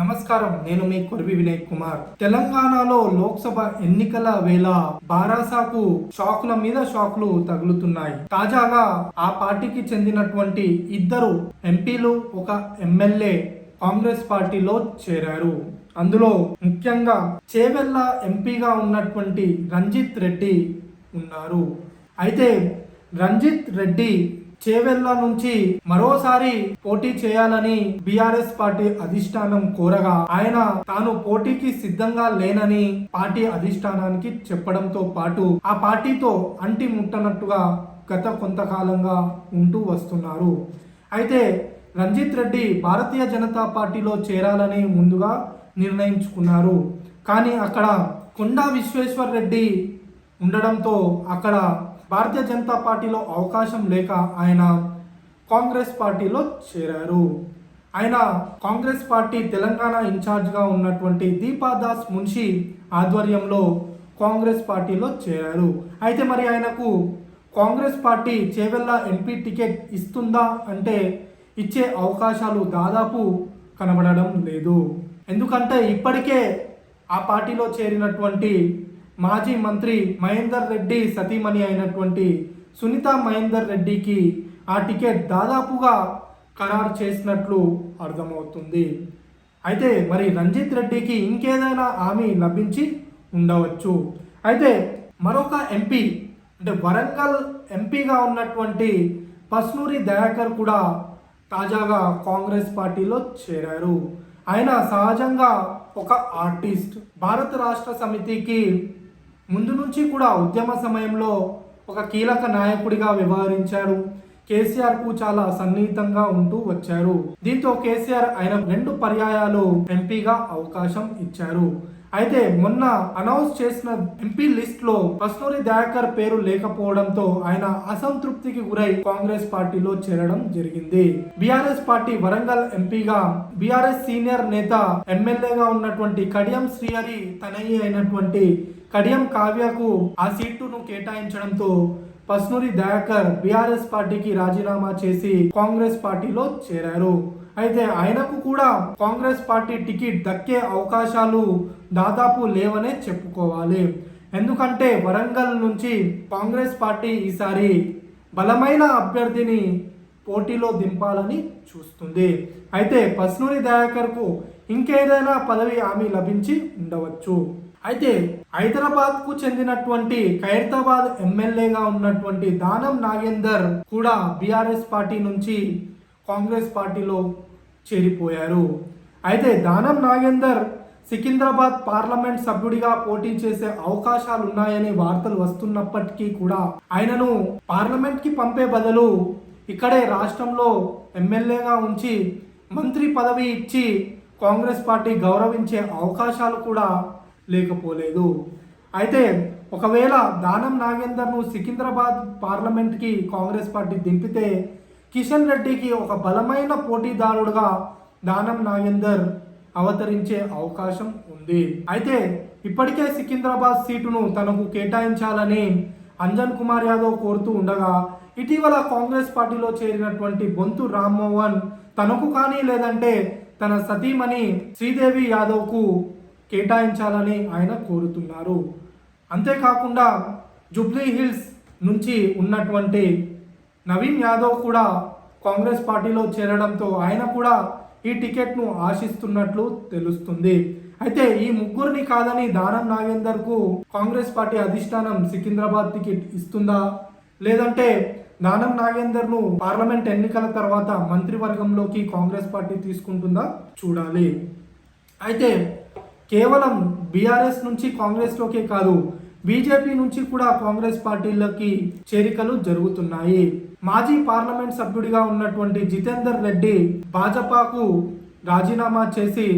నమస్కారం, నేను మీ కొరివి వినయ్ కుమార్. తెలంగాణలో లోక్సభ ఎన్నికల వేళ బారాసాకు షాకుల మీద షాకులు తగులుతున్నాయి. తాజాగా ఆ పార్టీకి చెందినటువంటి ఇద్దరు ఎంపీలు, ఒక ఎమ్మెల్యే కాంగ్రెస్ పార్టీలో చేరారు. అందులో ముఖ్యంగా చేవెళ్ల ఎంపీగా ఉన్నటువంటి రంజిత్ రెడ్డి ఉన్నారు. అయితే రంజిత్ రెడ్డి చేవెళ్ల నుంచి మరోసారి పోటీ చేయాలని బీఆర్ఎస్ పార్టీ అధిష్టానం కోరగా ఆయన తాను పోటీకి సిద్ధంగా లేనని పార్టీ అధిష్టానానికి చెప్పడంతో పాటు ఆ పార్టీతో అంటి ముట్టనట్టుగా గత కొంతకాలంగా ఉంటూ వస్తున్నారు. అయితే రంజిత్ రెడ్డి భారతీయ జనతా పార్టీలో చేరాలని ముందుగా నిర్ణయించుకున్నారు. కానీ అక్కడ కొండా విశ్వేశ్వర్ రెడ్డి ఉండడంతో అక్కడ భారతీయ జనతా పార్టీలో అవకాశం లేక ఆయన కాంగ్రెస్ పార్టీలో చేరారు. ఆయన కాంగ్రెస్ పార్టీ తెలంగాణ ఇన్ఛార్జ్గా ఉన్నటువంటి దీపాదాస్ మున్షి ఆధ్వర్యంలో కాంగ్రెస్ పార్టీలో చేరారు. అయితే మరి ఆయనకు Congress party Chevella MP ticket ఇస్తుందా అంటే ఇచ్చే అవకాశాలు దాదాపు కనబడడం లేదు. ఎందుకంటే ఇప్పటికే ఆ పార్టీలో చేరినటువంటి మాజీ మంత్రి మహేందర్ రెడ్డి సతీమణి అయినటువంటి సునీత మహేందర్ రెడ్డికి ఆ టికెట్ దాదాపుగా ఖరారు చేసినట్లు అర్థమవుతుంది. అయితే మరి రంజిత్ రెడ్డికి ఇంకేదైనా హామీ లభించి ఉండవచ్చు. అయితే మరొక ఎంపీ అంటే వరంగల్ ఎంపీగా ఉన్నటువంటి పస్నూరి దయాకర్ కూడా తాజాగా కాంగ్రెస్ పార్టీలో చేరారు. ఆయన సహజంగా ఒక ఆర్టిస్ట్. భారత రాష్ట్ర సమితికి ముందు నుంచి కూడా ఉద్యమ సమయంలో ఒక కీలక నాయకుడిగా వ్యవహరించారు. కేసీఆర్కు చాలా సన్నిహితంగా ఉంటూ వచ్చారు. దీంతో కేసీఆర్ ఆయన 2 పర్యాయాలు ఎంపీగా అవకాశం ఇచ్చారు. అయితే మొన్న అనౌన్స్ చేసిన ఎంపీ లిస్ట్ లో పస్నూరి దయాకర్ పేరు లేకపోవడంతో ఆయన అసంతృప్తికి గురై కాంగ్రెస్ పార్టీలో చేరడం జరిగింది. బీఆర్ఎస్ పార్టీ వరంగల్ ఎంపీగా బీఆర్ఎస్ సీనియర్ నేత ఎమ్మెల్యేగా ఉన్నటువంటి కడియం శ్రీహరి తనయి అయినటువంటి కడియం కావ్యకు ఆ సీటును కేటాయించడంతో పస్నూరి దయాకర్ బీఆర్ఎస్ పార్టీకి రాజీనామా చేసి కాంగ్రెస్ పార్టీలో చేరారు. అయితే ఆయనకు కూడా కాంగ్రెస్ పార్టీ టికెట్ దక్కే అవకాశాలు దాదాపు లేవనే చెప్పుకోవాలి. ఎందుకంటే వరంగల్ నుంచి కాంగ్రెస్ పార్టీ ఈసారి బలమైన అభ్యర్థిని పోటీలో దింపాలని చూస్తుంది. అయితే పస్నూరి దయాకర్కు ఇంకేదైనా పదవి హామీ లభించి ఉండవచ్చు. అయితే హైదరాబాద్కు చెందినటువంటి ఖైరతాబాద్ ఎమ్మెల్యేగా ఉన్నటువంటి దానం నాగేందర్ కూడా బీఆర్ఎస్ పార్టీ నుంచి కాంగ్రెస్ పార్టీలో చేరిపోయారు. అయితే దానం నాగేందర్ సికింద్రాబాద్ పార్లమెంట్ సభ్యుడిగా పోటీ చేసే అవకాశాలు ఉన్నాయని వార్తలు వస్తున్నప్పటికీ కూడా ఆయనను పార్లమెంట్కి పంపే బదులు ఇక్కడే రాష్ట్రంలో ఎమ్మెల్యేగా ఉంచి మంత్రి పదవి ఇచ్చి కాంగ్రెస్ పార్టీ గౌరవించే అవకాశాలు కూడా లేకపోలేదు. అయితే ఒకవేళ దానం నాగేందర్ను సికింద్రాబాద్ పార్లమెంట్కి కాంగ్రెస్ పార్టీ దింపితే కిషన్ రెడ్డికి ఒక బలమైన పోటీదారుడుగా దానం నాగేందర్ అవతరించే అవకాశం ఉంది. అయితే ఇప్పటికే సికింద్రాబాద్ సీటును తనకు కేటాయించాలని అంజన్ కుమార్ యాదవ్ కోరుతూ ఉండగా ఇటీవల కాంగ్రెస్ పార్టీలో చేరినటువంటి బొంతు రామ్మోహన్ తనకు కానీ లేదంటే తన సతీమణి శ్రీదేవి యాదవ్కు కేటాయించాలని ఆయన కోరుతున్నారు. అంతేకాకుండా జూబ్లీ హిల్స్ నుంచి ఉన్నటువంటి నవీన్ యాదవ్ కూడా కాంగ్రెస్ పార్టీలో చేరడంతో ఆయన కూడా ఈ టికెట్ను ఆశిస్తున్నట్లు తెలుస్తుంది. అయితే ఈ ముగ్గురిని కాదని దానం నాగేందర్కు కాంగ్రెస్ పార్టీ అధిష్టానం సికింద్రాబాద్ టికెట్ ఇస్తుందా, లేదంటే దానం నాగేందర్ను పార్లమెంట్ ఎన్నికల తర్వాత మంత్రివర్గంలోకి కాంగ్రెస్ పార్టీ తీసుకుంటుందా చూడాలి. అయితే కేవలం బీఆర్ఎస్ నుంచి కాంగ్రెస్లోకే కాదు, బీజేపీ నుంచి కూడా కాంగ్రెస్ పార్టీలకి చేరికలు జరుగుతున్నాయి. మాజీ పార్లమెంట్ సభ్యుడిగా ఉన్నటువంటి జితేందర్ రెడ్డి భాజపాకు రాజీనామా చేసి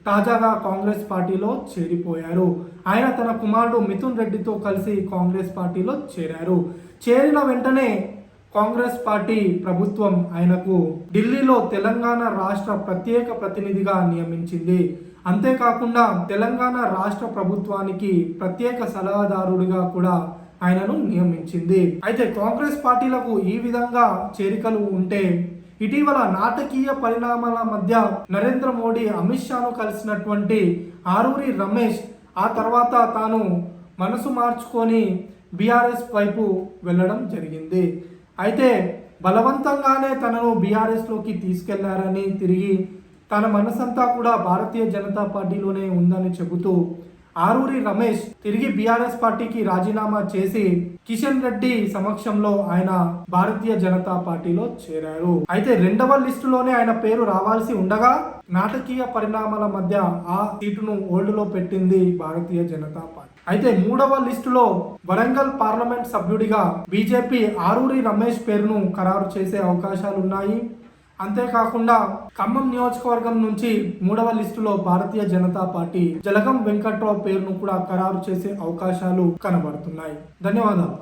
తాజాగా కాంగ్రెస్ పార్టీలో చేరిపోయారు. ఆయన తన కుమారుడు మిథున్ రెడ్డితో కలిసి కాంగ్రెస్ పార్టీలో చేరారు. చేరిన వెంటనే కాంగ్రెస్ పార్టీ ప్రభుత్వం ఆయనకు ఢిల్లీలో తెలంగాణ రాష్ట్ర ప్రత్యేక ప్రతినిధిగా నియమించింది. అంతేకాకుండా తెలంగాణ రాష్ట్ర ప్రభుత్వానికి ప్రత్యేక సలహాదారుడిగా కూడా ఆయనను నియమించింది. అయితే కాంగ్రెస్ పార్టీలకు ఈ విధంగా చేరికలు ఉంటే ఇటీవల నాటకీయ పరిణామాల మధ్య నరేంద్ర మోడీ అమిత్ షాను కలిసినటువంటి ఆరూరి రమేష్ ఆ తర్వాత తాను మనసు మార్చుకొని బీఆర్ఎస్ వైపు వెళ్ళడం జరిగింది. అయితే బలవంతంగానే తనను బీఆర్ఎస్లోకి తీసుకెళ్లారని, తిరిగి తన మనసంతా కూడా భారతీయ జనతా పార్టీలోనే ఉందని చెబుతూ ఆరూరి రమేష్ తిరిగి బీఆర్ఎస్ పార్టీకి రాజీనామా చేసి కిషన్ రెడ్డి సమక్షంలో ఆయన భారతీయ జనతా పార్టీలో చేరారు. అయితే రెండవ లిస్టులోనే ఆయన పేరు రావాల్సి ఉండగా నాటకీయ పరిణామాల మధ్య ఆ సీటును హోల్డ్ లో పెట్టింది భారతీయ జనతా పార్టీ. అయితే మూడవ లిస్టులో వరంగల్ పార్లమెంట్ సభ్యుడిగా బీజేపీ ఆరూరి రమేష్ పేరును ఖరారు చేసే అవకాశాలున్నాయి. అంతేకాకుండా ఖమ్మం నియోజకవర్గం నుంచి మూడవ లిస్టులో భారతీయ జనతా పార్టీ జలగం వెంకట్రావు పేరును కూడా ఖరారు చేసే అవకాశాలు కనబడుతున్నాయి. ధన్యవాదాలు.